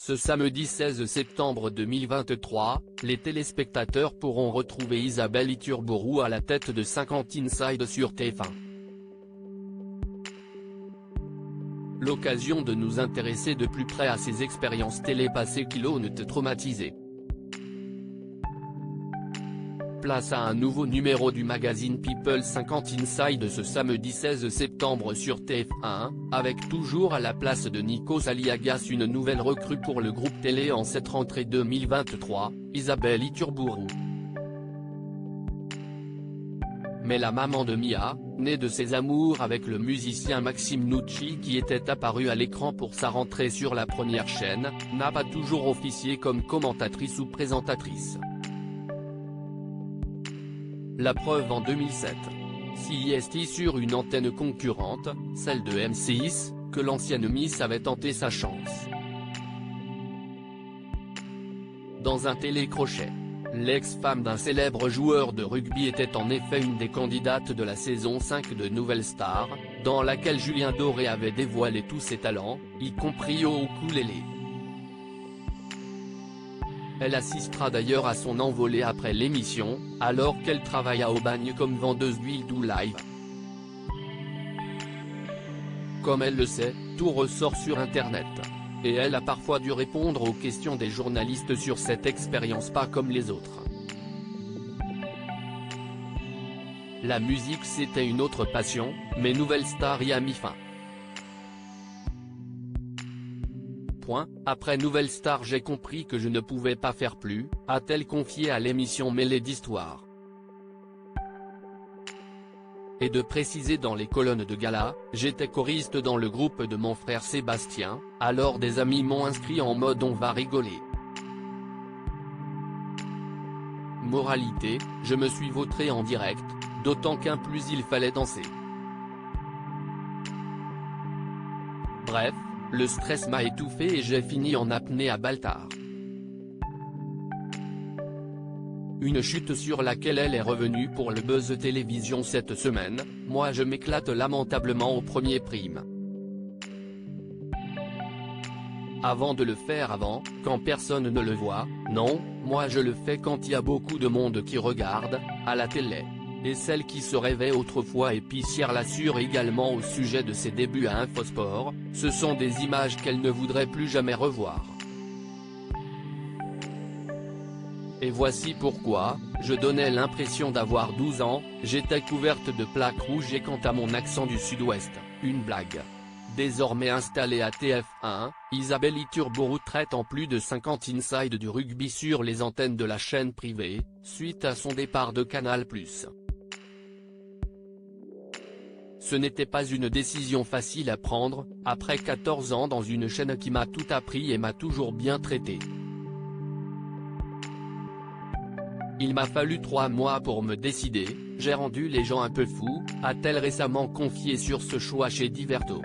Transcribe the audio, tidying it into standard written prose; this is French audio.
Ce samedi 16 septembre 2023, les téléspectateurs pourront retrouver Isabelle Iturburu à la tête de 50 Inside sur TF1. L'occasion de nous intéresser de plus près à ces expériences télé passées qui l'ont traumatisé. Place à un nouveau numéro du magazine People 50 Inside ce samedi 16 septembre sur TF1, avec toujours à la place de Nikos Aliagas une nouvelle recrue pour le groupe télé en cette rentrée 2023, Isabelle Iturburu. Mais la maman de Mia, née de ses amours avec le musicien Maxime Nucci qui était apparu à l'écran pour sa rentrée sur la première chaîne, n'a pas toujours officié comme commentatrice ou présentatrice. La preuve en 2007. CIST sur une antenne concurrente, celle de M6, que l'ancienne Miss avait tenté sa chance. Dans un télécrochet. L'ex-femme d'un célèbre joueur de rugby était en effet une des candidates de la saison 5 de Nouvelle Star, dans laquelle Julien Doré avait dévoilé tous ses talents, y compris au ukulélé. Elle assistera d'ailleurs à son envolée après l'émission, alors qu'elle travaille à Aubagne comme vendeuse d'huile d'Ou Live. Comme elle le sait, tout ressort sur Internet. Et elle a parfois dû répondre aux questions des journalistes sur cette expérience pas comme les autres. La musique c'était une autre passion, mais Nouvelle Star y a mis fin. Après Nouvelle Star j'ai compris que je ne pouvais pas faire plus, a-t-elle confié à l'émission Mêlée d'Histoire. Et de préciser dans les colonnes de gala, j'étais choriste dans le groupe de mon frère Sébastien, alors des amis m'ont inscrit en mode on va rigoler. Moralité, je me suis vautré en direct, d'autant qu'un plus il fallait danser. Bref, le stress m'a étouffé et j'ai fini en apnée à Baltar. Une chute sur laquelle elle est revenue pour le buzz télévision cette semaine, moi je m'éclate lamentablement au premier prime. Avant de le faire quand personne ne le voit, non, moi je le fais quand il y a beaucoup de monde qui regarde, à la télé. Et celle qui se rêvait autrefois épicière l'assure également au sujet de ses débuts à Infosport, ce sont des images qu'elle ne voudrait plus jamais revoir. Et voici pourquoi, je donnais l'impression d'avoir 12 ans, j'étais couverte de plaques rouges et quant à mon accent du sud-ouest, une blague. Désormais installée à TF1, Isabelle Iturburu traite en plus de 50 Inside du rugby sur les antennes de la chaîne privée, suite à son départ de Canal+. Ce n'était pas une décision facile à prendre, après 14 ans dans une chaîne qui m'a tout appris et m'a toujours bien traité. Il m'a fallu 3 mois pour me décider, j'ai rendu les gens un peu fous, a-t-elle récemment confié sur ce choix chez Diverto.